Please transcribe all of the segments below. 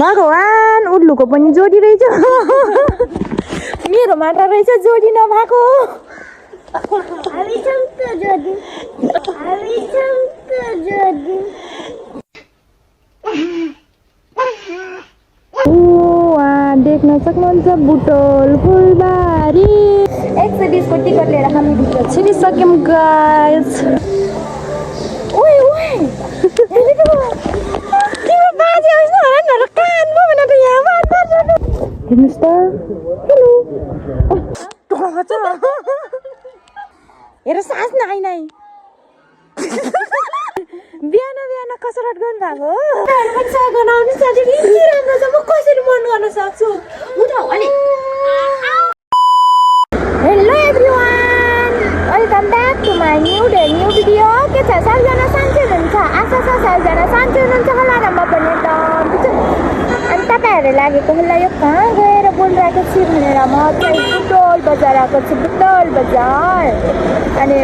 भगवान उल्लुको पनि जोडी रहेछ मेरो माटा रहेछ जोडी नभएको देख्न सक्नुहुन्छ बुटोल फुलबारी 120 को टिकट लिएर हामी भित्र छिरिसक्यौँ गाइस ओइ ओइ तिम्रो बाजे होइन होला नि होला कानमा भनेर त यहाँ बात हेर्नुहोस् त हेलो हेर सास नाइ नाइ बिहान कसरत गर्नु भएको राम्रो छ म कसरी मन गर्न सक्छु उठाउ अनि hello everyone welcome back to my new video के छ सबजना सन्चै हुनुहुन्छ आशा छ सबजना सन्चै हुनुहुन्छ होला र म पनि एकदम अनि तपाईँहरू लागेको होला यो कहाँ गएर बोलिरहेको छु भनेर म चाहिँ बुटोल बजार आएको छु बुटोल बजार अनि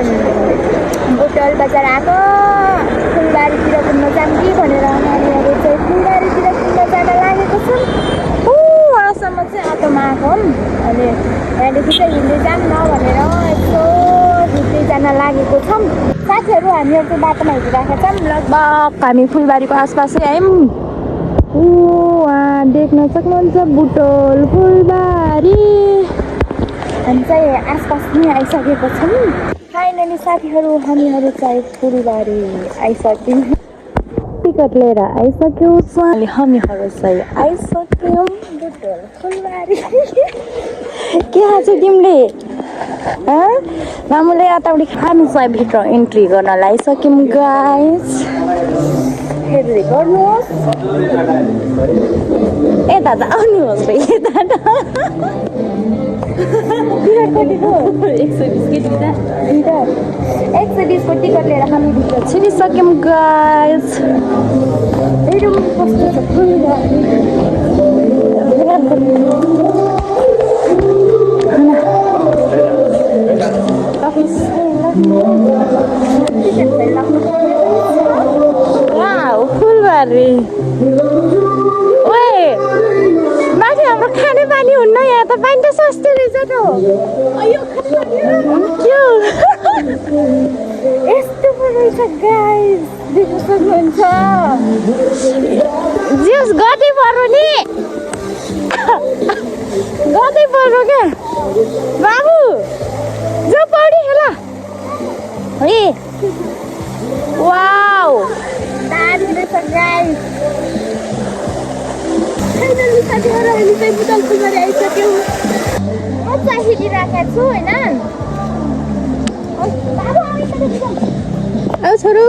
बुटोल बजार आएको फुलबारीतिर घुम्न जाऊँ कि भनेर नानीहरू चाहिँ फुलबारीतिर घुम्न जान लागेको छन् वहाँसम्म चाहिँ अटोमा आएको अनि त्यहाँदेखि चाहिँ हिँड्दै जाऊँ न भनेर यसो हिँड्दै जान लागेको छौँ साथीहरू हामीहरू चाहिँ बाटोमा हिँडिरहेको छौँ लगभग हामी फुलबारीको आसपासै आयौँ देख्न सक्नुहुन्छ बुटोल फुलबारी हामी चाहिँ आसपास नै आइसकेको छौँ फाइनली साथीहरू हामीहरू चाहिँ फुलबारी आइसक्यौँ टिकट लिएर आइसक्यौँ अनि हामीहरू चाहिँ आइसक्यौँ बुटोल फुलबारी के आज तिमीले मामुले यताउति हामी चाहिँ भित्र इन्ट्री गर्न लागिसक्यौँ गाइस हेर्दै गर्नुहोस् ए दादा आउनुहोस् भाइ दादा टिकट कतिको 120 को टिकट लिएर हामी भित्र छिरिसक्यौँ गाइस हेरौँ कस्तो छ फुलबारी फुलबारी ओए माथि हाम्रो खाने पानी हुन्न यहाँ त पानी त सस्तो रहेछ त यस्तो पो रहेछ गाइस देख्न सक्नुहुन्छ जियोस् गदै पर्यो नि गदै पर्यो क्या बाबु जो पौडी खेला है वाउ दामी रहेछ गाइस फाइनली साथीहरू अहिले चाहिँ बुटोल फुलबारी आइसक्यौँ म चाहिँ हिँडिरहेको छु होइन आऊ छोरो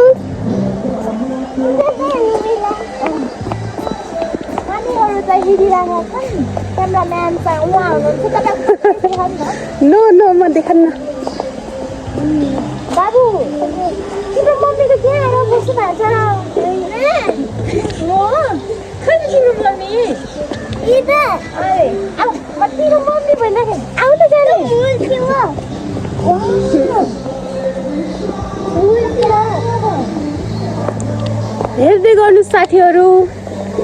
हामीहरू चाहिँ हिँडिरहेको छन् क्यामराम्यान चाहिँ उहाँ हुनुहुन्छ नो म देखान्न बाबु तिम्रो मम्मीको त्यहाँ आएर बस्नु भएको छ तिम्रो मम्मी भन्दाखेरि आउ त जाने हेर्दै गर्नु साथीहरू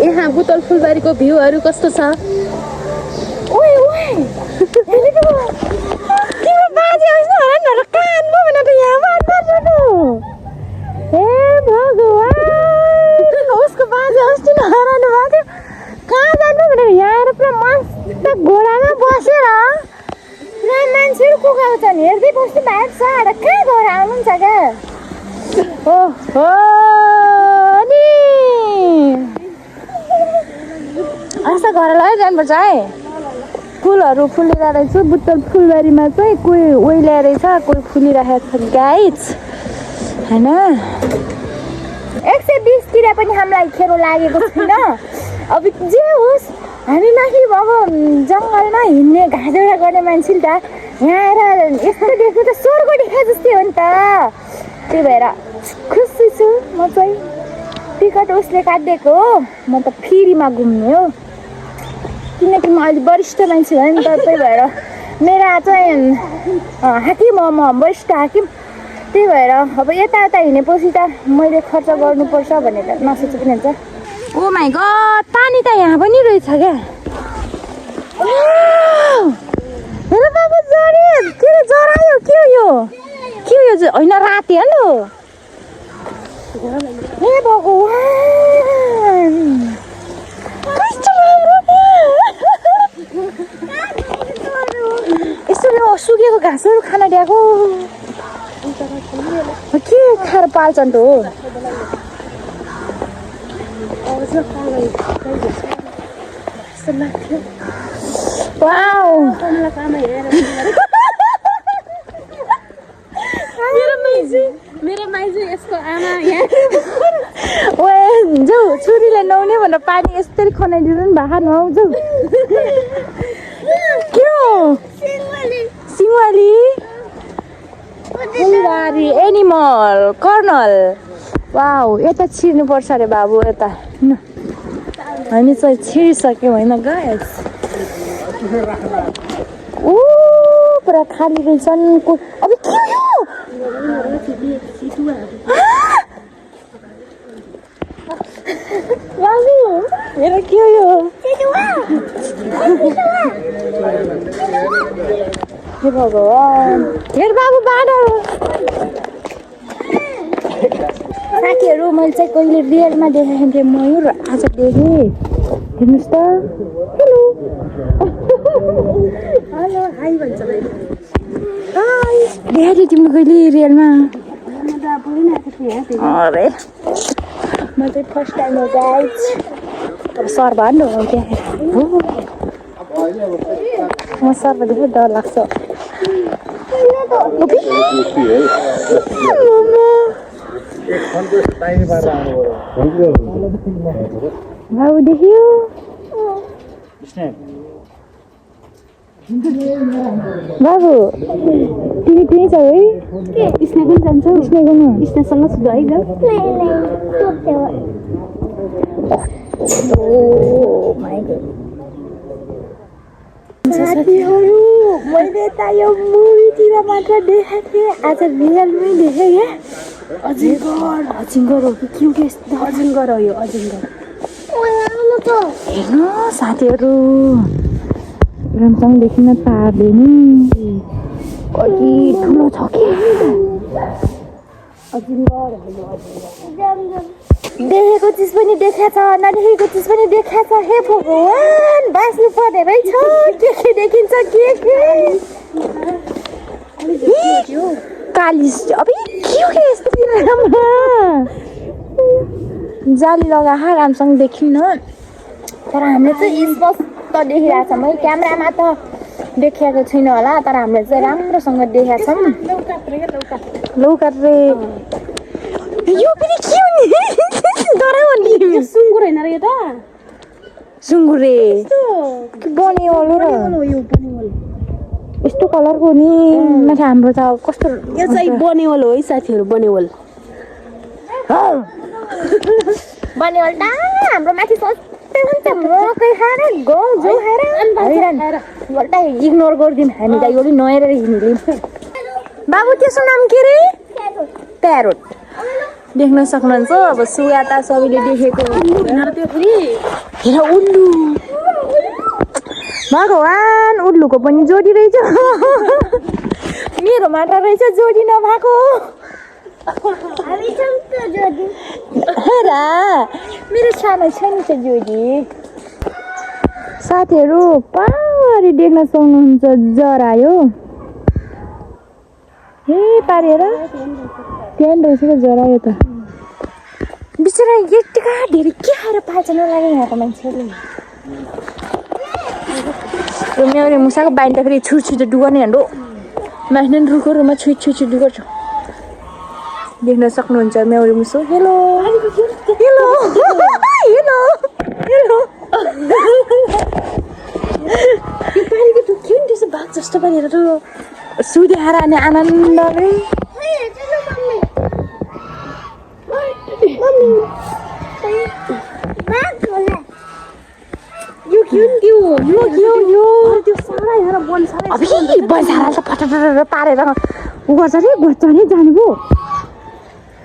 यहाँ बुटोल फुलबारीको भ्यूहरू कस्तो छ ओइ ओइ तिम्रो बाजे होइन होला नि होला कानमा भनेर त यहाँ बात गर्नु हे भगवान उसको बाजे अस्ति नहराउनु भएको थियो कहाँ जानु भनेर यहाँ आएर पुरा मस्त घोडामा बसेर पुरा मान्छेहरू कुकाएको छन् हेर्दै बस्नु भएको छ र कहाँ गएर आउनुहुन्छ क्या ओहो नि आशा घर लगाएर जानुपर्छ है फुलहरू फुलेर रहेछ बुटोल फुलबारीमा चाहिँ कोही ओइल्या रहेछ कोही फुलिरहेको छ गाइस होइन 120 तिर पनि हामीलाई खेरो लागेको छैन अब जे होस् हामी माथि अब जङ्गलमा हिँड्ने घाँसौडा गर्ने मान्छे नि त यहाँ आएर यस्तो देख्नु त स्वर्ग देखे जस्तै हो नि त त्यही भएर खुसी छु म चाहिँ टिकट उसले काटिदिएको हो म त फ्रीमा घुम्ने हो किनकि म अहिले वरिष्ठ मान्छे हो नि त त्यही भएर मेरा चाहिँ हाकिम हो म वरिष्ठ हाकिम त्यही भएर अब यता हिँडेपछि त मैले खर्च गर्नुपर्छ भनेर नसोचेको पनि हुन्छ ओ माई गड पानी त यहाँ पनि रहेछ क्या हेर बाबु जरे के जरायो के हो यो होइन राति हेलो हे भगवान यस्तो सुकेको घाँसहरू खान दिएको के खाएर पाल्छन् त हो मेरो माइजू यसको आमा यहाँ जाऊ छोरीलाई नुहाउने भनेर पानी यसरी खनाइदिनु नि भए नुहाउ जाऊ के हो सिंहवाली फुलबारी एनिमल कर्नल वाउ यता छिर्नुपर्छ अरे बाबु यता हामी चाहिँ छिरिसक्यौँ होइन गाइस ओ पुरा खाली रहेछन् अब के हो बाबु मेरो के हो यो हे भगवान हेर बाबु बाँदर साथीहरू मैले चाहिँ कहिले रियलमा देखाएको थिएँ मयूर आज देखेँ हेर्नुहोस् त हेलो हेलो हाई भन्छ हाई देखाएको थिएँ तिमीले कहिले रियलमा अरे म चाहिँ फर्स्ट टाइम हो गाइज अब सर भन्नु हो देखाएर म सरको देखेँ डर लाग्छ बाबु देख्यो बाबु तिमी त्यही छौ है स्नेक पनि जान्छौ स्नेकमा स्नेकसँग सुध है साथीहरू मैले त यो मुभीतिर मात्र देखेको थिएँ आज रियलमै देखेँ क्या अजिङ्गर हो कि के अजिङ्गर हो यो अजिङ्गर हेर्नु साथीहरू राम्रोसँग देखिन पार्दैन कति ठुलो छ कि देखेको चिज पनि देखाएको छ नदेखेको चिज पनि देखाएको छ हे भगवान बाँच्नु पर्ने रहेछ के देखिन्छ के कालिस अब के हो यस्तो जाली लगाएर राम्रोसँग देखिन्न तर हामीले चाहिँ स्पष्ट देखिरहेको छौँ है क्यामेरामा त देखिएको छैन होला तर हामीले चाहिँ राम्रोसँग देखेका छौँ लौकाट्रे यो पनि के हो नि डराउने सुँगुर होइन र यो त सुँगुरे बनेवल र यस्तो कलरको नि माथि हाम्रो त कस्तो यो चाहिँ बनेवल हो है साथीहरू बनेवल बनेवल त हाम्रो माथि सस्तै हुन्छ मकै खाएर गहुँ जौ खाएर एउटा इग्नोर गरिदिउँ हामी त यो पनि नहेर हिँड्यौँ बाबु त्यसको नाम के रे प्यारोट देख्न सक्नुहुन्छ अब सुगा त सबैले देखेको हेर उल्लु भगवान उल्लुको पनि जोडी रहेछ मेरो मात्र रहेछ जोडी नभएको मेरो सानो छ नि त जोडी साथीहरू पारी देख्न सक्नुहुन्छ जरायो हे पारेर त्यहाँ रहेछ त जरायो त बिचरा यतिका धेरै के खाएर पाल्छ नलागे यहाँको मान्छेहरूले यो मेरो मुसाको बाँड्दाखेरि छुट डुगाउने हाम्रो माथि रुखहरूमा छुट डुगाउँछ देख्न सक्नुहुन्छ मेौरी मुसो हेलो हेलो हेलो हेलो यो पानीको टुक के नि त्यसो बाघ जस्तो पारेर त सुदेखाएर अनि आनन्दले यो के हो यो त्यो सारा हेर बनसारा अबे बनसारा त फटाफट पारेर उ गर्छ रे गर्छ नि जाने भो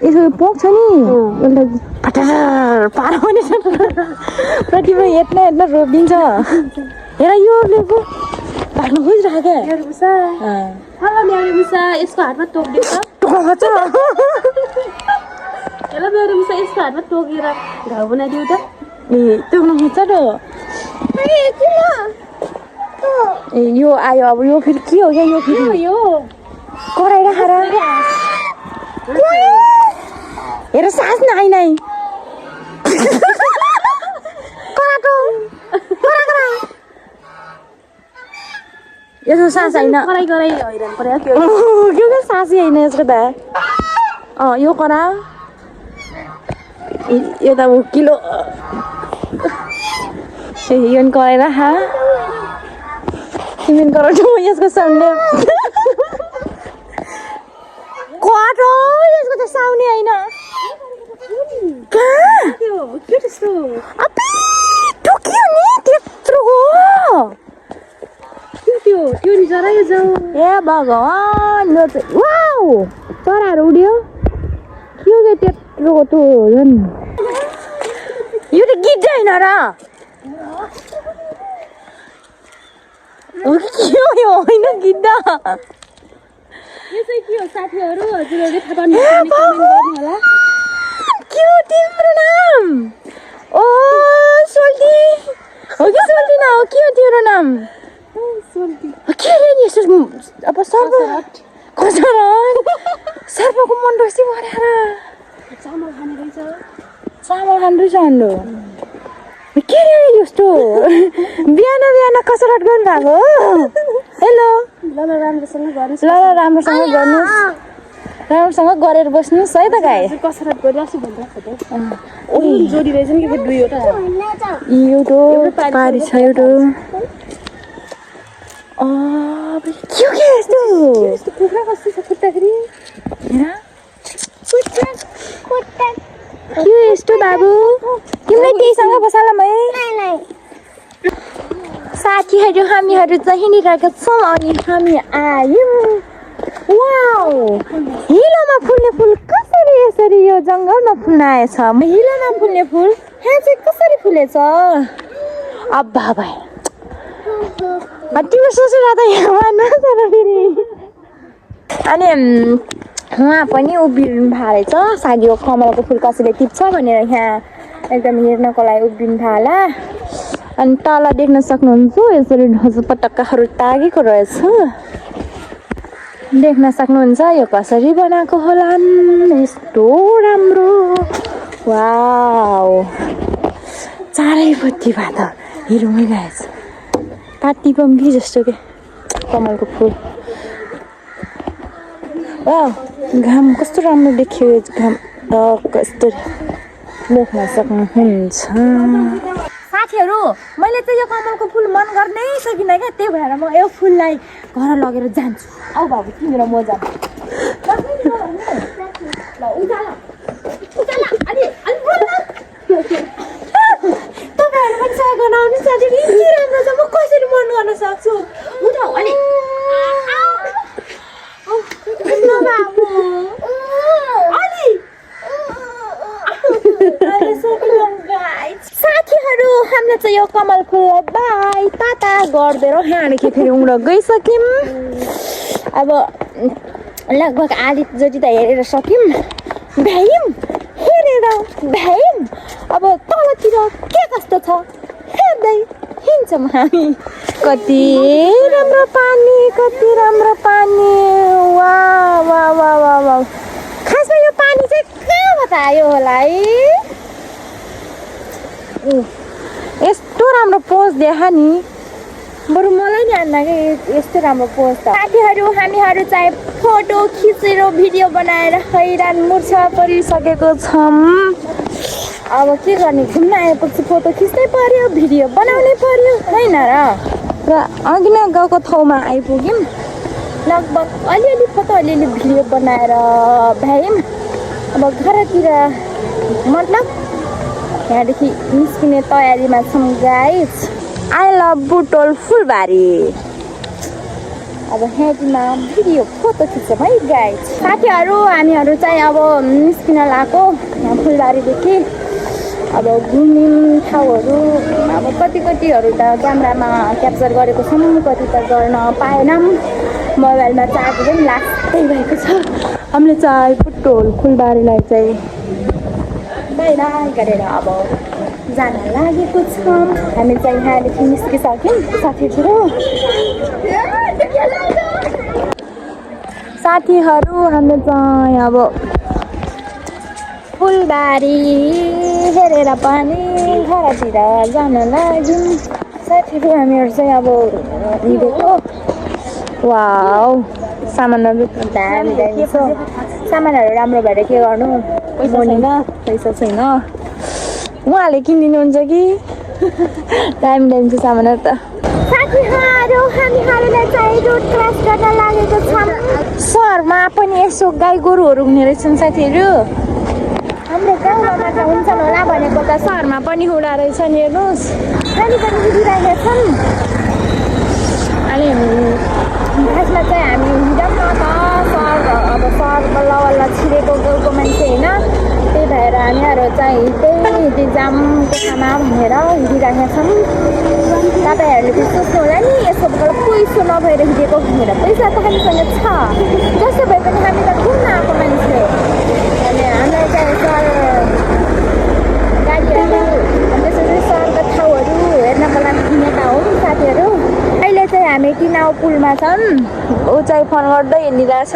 यसो पोख्छ नि एउटा पटर पार पनि प्रतिभा यत्न रोकिदिन्छ हेर यो लेको भाग्नु खोजिरहेको क्या मेरो मुसा हेलो मेरो मुसा यसको हातमा टोकिदियो त टोक्छ हेलो मेरो मुसा यसको हातमा टोकेर घाउ बनाइदियो त ए टोक्नु खोज्छ त ए यो आयो अब यो फेरि के हो क्या यो फेरि यो कराइ राखेर हेर सास नाइ नाइ कराटो करा यसको सास होइन कराई कराई हैरान पर्यो त्यो यो के सासै होइन यसको त यो करा यो त किलो यो नि कराएर खा तिमी कराउँछौ यसको साउन्ड कट हो यसको त साउन्ड होइन कहाँ त्यो के त्यस्तो अबे टोकियो नि त्यत्रो हो त्यो नि जरा यो जाऊ ए भगवान् यो चाहिँ वाउ चराहरू उड्यो के के त्यत्रो त झन् यो त गीत होइन र हो कि के हो यो होइन गीत यो चाहिँ के हो साथीहरू हजुरहरूले थाहा पाउनु कमेन्ट गर्नु होला के हो तिम्रो नाम ओ सोल्टी हो कि सोल्टी न हो के हो तिम्रो नाम के अरे नि यस्तो अब सर्प सर्पको मन रसी भरेर चामल खाने रहेछ चामल खाँदैछ हाम्रो के अरे यस्तो बिहान बिहान कसरत गर्नु भएको हेलो ल राम्रोसँग गर्नुहोस् ल राम्रोसँग गर्नुहोस् राम्रोसँग गरेर बस्नुहोस् है त गाई कसरत गरिरहेको छु भनिरहेको छ त जोडी रहेछ नि के दुईवटा एउटा पारी छ एउटा के यस्तो यस्तो कुखुरा कस्तो छ खुट्टाखेरि के यस्तो बाबु तिमीलाई त्यहीसँग बसाला मै साथीहरू हामीहरू चाहिँ हिँडिरहेका छौँ अनि हामी आयौँ वाउ हिलोमा फुल्ने फुल कसरी यसरी यो जङ्गलमा फुल्न आएछ हिलोमा फुल्ने फुल यहाँ चाहिँ कसरी फुलेछ अब्बा भाइ तिम्रो सोचेर त यहाँ नसर फेरि अनि उहाँ पनि उभिनु भएको रहेछ सायद यो कमलको फुल कसैले टिप्छ भनेर यहाँ एकदम हेर्नको लागि उभिनु थाला अनि तल देख्न सक्नुहुन्छ यसरी पटक्काहरू तागेको रहेछ देख्न सक्नुहुन्छ यो कसरी बनाएको होला यस्तो राम्रो वाउ चारैपट्टि भए त हिरोमै गएछ पार्टी पम्की जस्तो के कमलको फुल वाउ घाम कस्तो राम्रो देखियो घाम कस्तो देख्न सक्नुहुन्छ साथीहरू मैले चाहिँ यो कमलको फुल मन गर्नै सकिनँ क्या त्यही भएर म यो फुललाई घर लगेर जान्छु आऊ बाबु तिमी र म जान्छु तपाईँहरू पनि सहयोग गर्न आउनु साथी यति राम्रो छ म कसरी मन गर्न सक्छु उठाउ अलि साथीहरू हामीले चाहिँ यो कमल फुललाई बाई ताता गरिदिएर यहाँदेखि फेरि उम्र गइसक्यौँ अब लगभग आधी जति त हेरेर सक्यौँ भ्यायौँ हेरेर भ्यायौँ अब तलतिर के कस्तो छ हेर्दै हिँड्छौँ हामी कति राम्रो पानी वा वा वा वा वा खासमा यो पानी चाहिँ कहाँबाट आयो होला है यस्तो राम्रो पोज देखा नि बरु मलाई नि आन्न कि यस्तो राम्रो पोज त साथीहरू हामीहरू चाहिँ फोटो खिचेर भिडियो बनाएर हैरान मुर्छ परिसकेको छौँ अब के गर्ने घुम्न आएपछि फोटो खिच्नै पर्यो भिडियो बनाउनै पर्यो होइन र अघि नै गएको ठाउँमा आइपुग्यौँ लगभग अलिअलि फोटो अलिअलि भिडियो बनाएर भ्यायौँ अब घरतिर मतलब यहाँदेखि निस्किने तयारीमा छौँ गाइस आई लभ बुटोल फुलबारी अब हेडमा भिडियो फोटो खिच्छौँ है गाइज। साथीहरू हामीहरू चाहिँ अब निस्किन लागेको यहाँ फुलबारीदेखि। अब घुम्ने ठाउँहरू अब कतिहरू त क्यामेरामा क्याप्चर गरेको छौँ, कति त गर्न पाएनौँ। मोबाइलमा चार्ज पनि लाग्दै भएको छ। हामीले चाहिँ पुटोल फुलबारीलाई चाहिँ बाई बाई गरेर अब जान लागेको छौँ। हामी चाहिँ यहाँदेखि निस्किसक्यौँ साथीहरू। साथीहरू हामीले चाहिँ अब फुलबारी हेरेर पनि घरतिर जान लाग्यौँ। साथीहरू हामीहरू चाहिँ अब हिँडेको। वाउ सामानहरू दामी दामी छ। सामानहरू राम्रो भएर के गर्नु, पैसा छैन। उहाँले किनिदिनुहुन्छ कि दामी दामी छ सामानहरू त। साथीहरू हामीहरूलाई चाहिँ रोड क्रस गर्न लागेको छौँ। सहरमा पनि यसो गाई गोरुहरू हुने रहेछन् साथीहरू। हाम्रो गाउँमा मात्र हुन्छन् होला भनेको त सहरमा पनि हुँदो रहेछन्। हेर्नुहोस् पानी पनि हिँडिरहेका छन्। अनि खासमा चाहिँ हामी हिँडौँ न त सहर। अब सहर बल्ल बल्ल छिरेको गाउँको मान्छे होइन, त्यही भएर हामीहरू चाहिँ हिँड्दै जाम कोठामा भनेर हिँडिरहेका छौँ। तपाईँहरूले चाहिँ सोच्नु होला नि यसो पैसो नभएर हिँडेको भनेर। पैसा त हामीसँग छ, जसो भए पनि हामी त घुम्न आएको मान्छे। अनि हामीलाई चाहिँ सहर गाडीहरू त्यसरी सहरका ठाउँहरू हेर्नको लागि किनेका हौँ साथीहरू। अहिले चाहिँ हामी किनाउ पुलमा छन्। ऊ चाहिँ फोन गर्दै हिँडिरहेछ।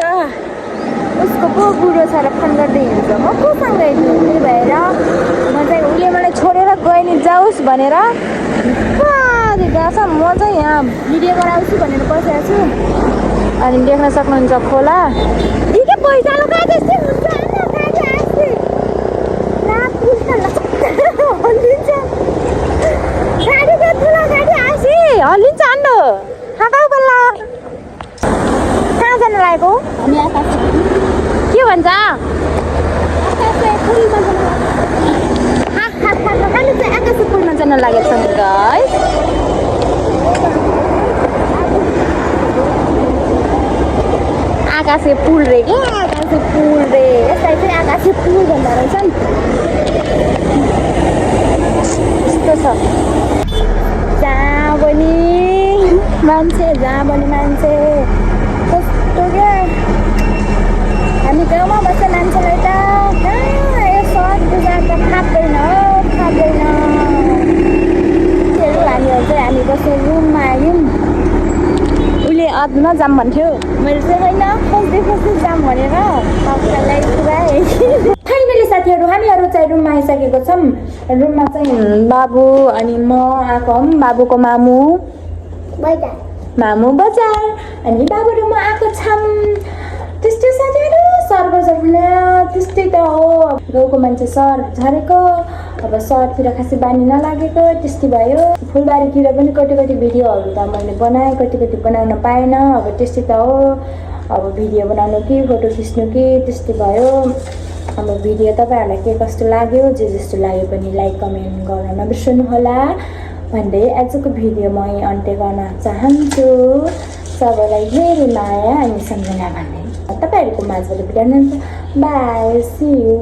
उसको पो बुढो छ र फोन गर्दै हिँड्छ। म कोसँग हिँड्नु, त्यही भएर म चाहिँ उसले मलाई छोडेर गयो नि जाओस् भनेर गएको छ। म चाहिँ यहाँ भिडियो बनाउँछु भनेर बसेको छु। अनि देख्न सक्नुहुन्छ खोला। के पैसा लगाए जस्तै हुन्छ गाडी त ठुलो गाडी आसी हल्लिन्छ अन्डो खाऊ बल्ल। कहाँ जानु लागेको हामी आकाश के भन्छ? हामी चाहिँ आकाशे पुलमा जान लागेको छौँ गाइस। आकाशे पुल रे के, आकाशे पुल रे। यसलाई चाहिँ आकाशे पुल भन्दो रहेछन्। यस्तो छ जहाँ पनि मान्छे, जहाँ पनि मान्छे। कस्तो क्या हामी गाउँमा बस्ने मान्छेलाई त कहाँ यो सहर बजार त खाँदैन। हामीहरू चाहिँ हामी बस्ने रुममा आयौँ। उसले अदमा जाम भन्थ्यो, मैले चाहिँ होइन खोज्दै जाम भनेर तपाईँलाई पुऱ्याएँ। फाइनली साथीहरू हामीहरू चाहिँ रुममा आइसकेको छौँ। रुममा चाहिँ बाबु अनि म आएको हौँ। बाबुको मामु बजार अनि बाबु र म आएको छौँ। त्यस्तै साथीहरू सहर बजार हुने त्यस्तै त हो। गाउँको मान्छे सहर झरेको, अब सहरतिर खासै बानी नलागेको त्यस्तै भयो। फुलबारीतिर पनि कति भिडियोहरू त मैले बनाएँ, कति बनाउन पाएन। अब त्यस्तै त हो। अब भिडियो बनाउनु कि फोटो खिच्नु कि त्यस्तै भयो। अब भिडियो तपाईँहरूलाई के कस्तो लाग्यो, जे जस्तो लाग्यो पनि लाइक कमेन्ट गर्न नबिर्सनु होला भन्दै आजको भिडियो म अन्त्य गर्न चाहन्छु। सबैलाई धेरै माया अनि सम्झना भन्दै तपाईँहरूको माझबाट बिदा हुन्छ। Bye, see you.